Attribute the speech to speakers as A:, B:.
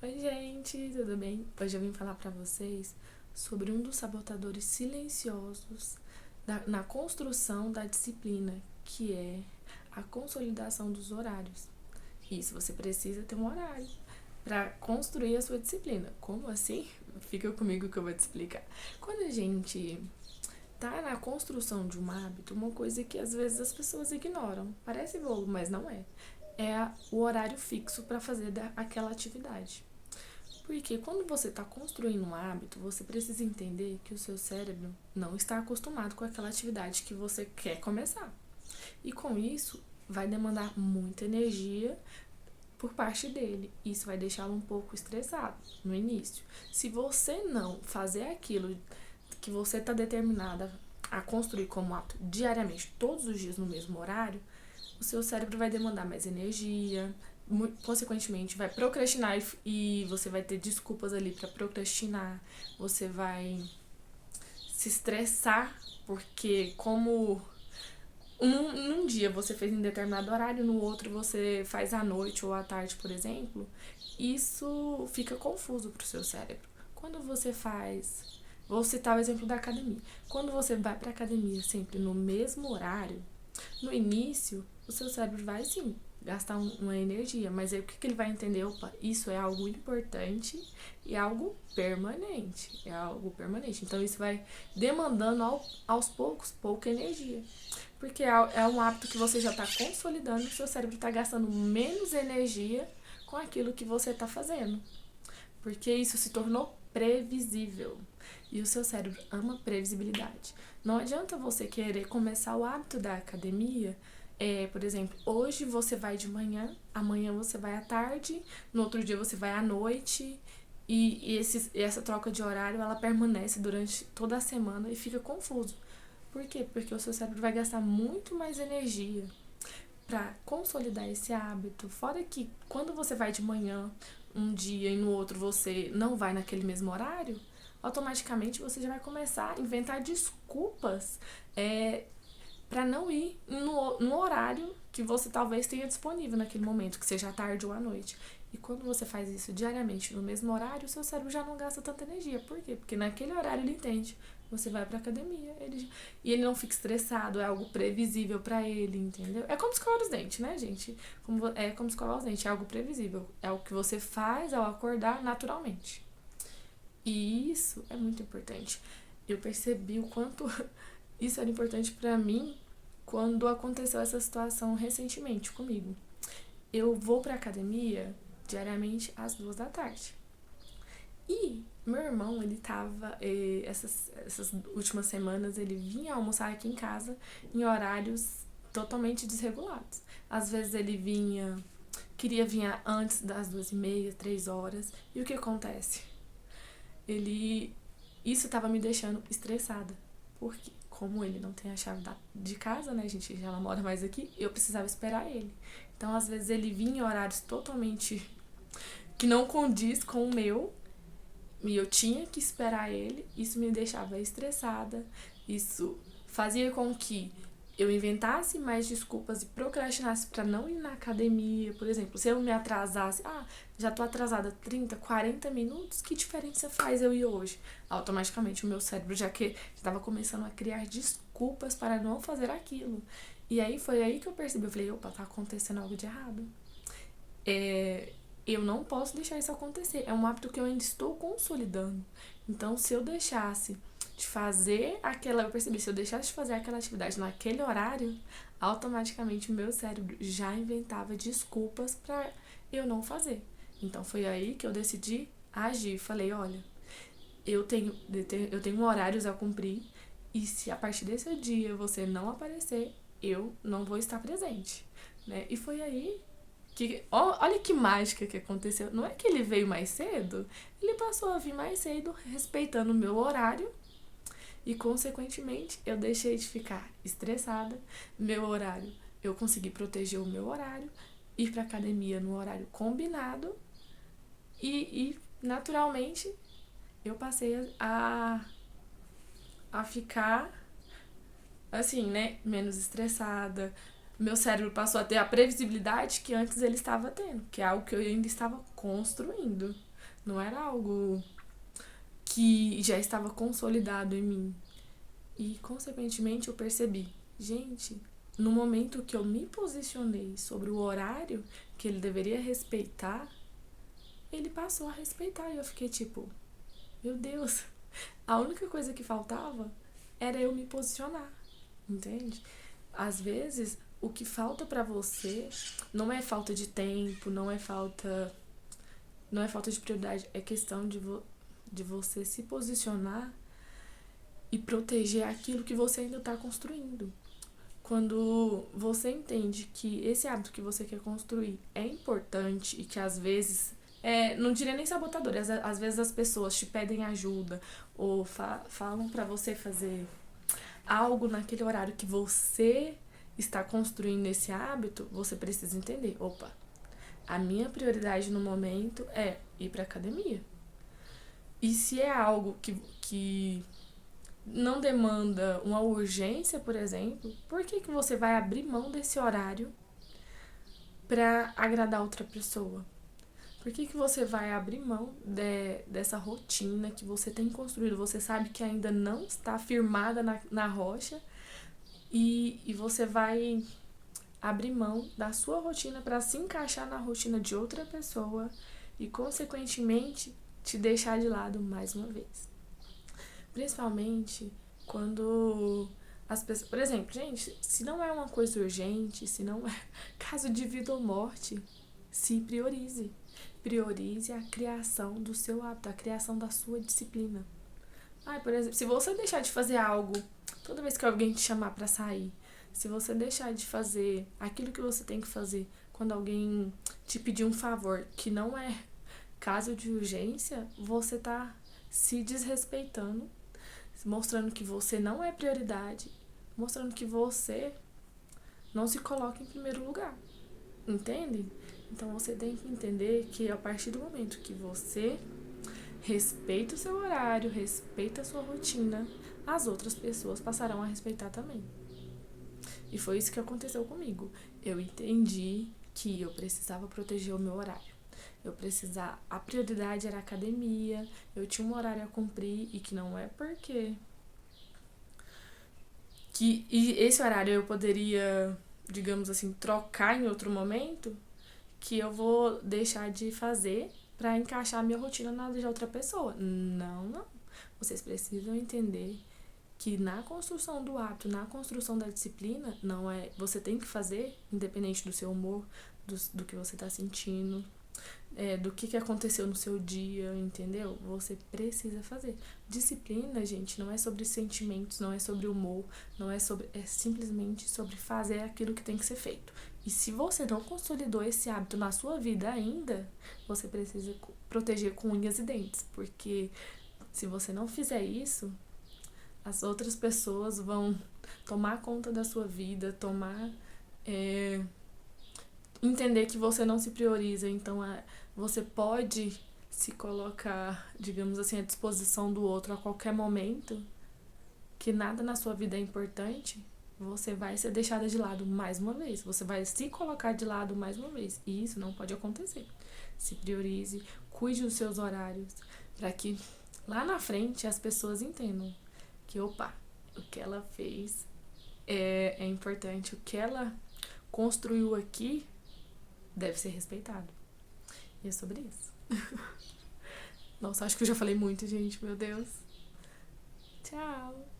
A: Oi, gente, tudo bem? Hoje eu vim falar pra vocês sobre um dos sabotadores silenciosos na construção da disciplina, que é a consolidação dos horários. Isso, você precisa ter um horário para construir a sua disciplina. Como assim? Fica comigo que eu vou te explicar. Quando a gente tá na construção de um hábito, uma coisa que às vezes as pessoas ignoram. Parece bobo, mas não é. É o horário fixo para fazer aquela atividade. Porque quando você está construindo um hábito, você precisa entender que o seu cérebro não está acostumado com aquela atividade que você quer começar. E com isso, vai demandar muita energia por parte dele. Isso vai deixá-lo um pouco estressado no início. Se você não fazer aquilo que você está determinada a construir como hábito diariamente, todos os dias no mesmo horário, o seu cérebro vai demandar mais energia, consequentemente vai procrastinar e você vai ter desculpas ali para procrastinar, você vai se estressar porque como num dia você fez em determinado horário, no outro você faz à noite ou à tarde, por exemplo, isso fica confuso para o seu cérebro. Quando você faz, vou citar o exemplo da academia. Quando você vai para a academia sempre no mesmo horário, no início, o seu cérebro vai sim gastar uma energia, mas aí o que ele vai entender? Opa, isso é algo importante e algo permanente. É algo permanente. Então isso vai demandando aos poucos pouca energia. Porque é um hábito que você já está consolidando e o seu cérebro está gastando menos energia com aquilo que você está fazendo. Porque isso se tornou previsível. E o seu cérebro ama previsibilidade. Não adianta você querer começar o hábito da academia. Por exemplo, hoje você vai de manhã, amanhã você vai à tarde, no outro dia você vai à noite. E essa troca de horário ela permanece durante toda a semana e fica confuso. Por quê? Porque o seu cérebro vai gastar muito mais energia para consolidar esse hábito. Fora que quando você vai de manhã um dia e no outro você não vai naquele mesmo horário, automaticamente você já vai começar a inventar desculpas para não ir no horário que você talvez tenha disponível naquele momento, que seja à tarde ou à noite. E quando você faz isso diariamente no mesmo horário, o seu cérebro já não gasta tanta energia. Por quê? Porque naquele horário ele entende. Você vai pra academia, e ele não fica estressado, é algo previsível pra ele, entendeu? É como escovar os dentes, né, gente? É como escovar os dentes, é algo previsível. É algo que você faz ao acordar naturalmente. E isso é muito importante. Eu percebi o quanto isso era importante pra mim quando aconteceu essa situação recentemente comigo. Eu vou pra academia diariamente às 2 da tarde. E meu irmão, ele tava. Essas últimas semanas, ele vinha almoçar aqui em casa em horários totalmente desregulados. Às vezes ele vinha. Queria vir antes das 2h30, 3 horas. E o que acontece? Ele. Isso tava me deixando estressada. Porque, como ele não tem a chave de casa, né? A gente já não mora mais aqui, eu precisava esperar ele. Então, às vezes, ele vinha em horários totalmente que não condiz com o meu, e eu tinha que esperar ele. Isso me deixava estressada, isso fazia com que eu inventasse mais desculpas e procrastinasse para não ir na academia. Por exemplo, se eu me atrasasse, já tô atrasada 30, 40 minutos, que diferença faz eu ir hoje? Automaticamente o meu cérebro já estava começando a criar desculpas para não fazer aquilo. E aí foi aí que eu percebi, eu falei, opa, tá acontecendo algo de errado. Eu não posso deixar isso acontecer. É um hábito que eu ainda estou consolidando. Então, se eu deixasse de fazer eu percebi, se eu deixasse de fazer aquela atividade naquele horário, automaticamente o meu cérebro já inventava desculpas para eu não fazer. Então, foi aí que eu decidi agir. Falei, olha, eu tenho horários a cumprir e se a partir desse dia você não aparecer, eu não vou estar presente, né? E foi aí olha que mágica que aconteceu. Não é que ele veio mais cedo, ele passou a vir mais cedo, respeitando o meu horário. E, consequentemente, eu deixei de ficar estressada. Meu horário, eu consegui proteger o meu horário, ir pra academia no horário combinado. E naturalmente, eu passei a ficar assim, né, menos estressada. Meu cérebro passou a ter a previsibilidade que antes ele estava tendo, que é algo que eu ainda estava construindo. Não era algo que já estava consolidado em mim. E, consequentemente, eu percebi, gente, no momento que eu me posicionei sobre o horário que ele deveria respeitar, ele passou a respeitar. E eu fiquei tipo, meu Deus, a única coisa que faltava era eu me posicionar, entende? Às vezes, o que falta pra você não é falta de tempo, não é falta de prioridade, é questão de você se posicionar e proteger aquilo que você ainda está construindo. Quando você entende que esse hábito que você quer construir é importante e que às vezes, não diria nem sabotador, às vezes as pessoas te pedem ajuda ou falam pra você fazer algo naquele horário que você está construindo esse hábito, você precisa entender, opa, a minha prioridade no momento é ir pra academia. E se é algo que não demanda uma urgência, por exemplo, por que você vai abrir mão desse horário para agradar outra pessoa? Por que você vai abrir mão dessa rotina que você tem construído? Você sabe que ainda não está firmada na rocha e você vai abrir mão da sua rotina para se encaixar na rotina de outra pessoa e, consequentemente, te deixar de lado mais uma vez. Principalmente quando as pessoas... Por exemplo, gente, se não é uma coisa urgente, se não é caso de vida ou morte, se priorize. Priorize a criação do seu hábito, a criação da sua disciplina. Por exemplo, se você deixar de fazer algo toda vez que alguém te chamar pra sair, se você deixar de fazer aquilo que você tem que fazer quando alguém te pedir um favor que não é caso de urgência, você tá se desrespeitando, mostrando que você não é prioridade, mostrando que você não se coloca em primeiro lugar. Entende? Então você tem que entender que a partir do momento que você respeita o seu horário, respeita a sua rotina, as outras pessoas passarão a respeitar também. E foi isso que aconteceu comigo. Eu entendi que eu precisava proteger o meu horário. A prioridade era a academia, eu tinha um horário a cumprir e que não é porque e esse horário eu poderia, digamos assim, trocar em outro momento, que eu vou deixar de fazer para encaixar a minha rotina na de outra pessoa. Não. Vocês precisam entender que na construção do hábito, na construção da disciplina, não é, você tem que fazer, independente do seu humor, do que você tá sentindo, do que aconteceu no seu dia, entendeu? Você precisa fazer. Disciplina, gente, não é sobre sentimentos, não é sobre humor, é simplesmente sobre fazer aquilo que tem que ser feito. E se você não consolidou esse hábito na sua vida ainda, você precisa proteger com unhas e dentes, porque se você não fizer isso, as outras pessoas vão tomar conta da sua vida, entender que você não se prioriza, então você pode se colocar, digamos assim, à disposição do outro a qualquer momento, que nada na sua vida é importante, você vai ser deixada de lado mais uma vez, você vai se colocar de lado mais uma vez, e isso não pode acontecer. Se priorize, cuide dos seus horários, para que lá na frente as pessoas entendam que, opa, o que ela fez é importante, o que ela construiu aqui deve ser respeitado. E é sobre isso. Nossa, acho que eu já falei muito, gente. Meu Deus. Tchau.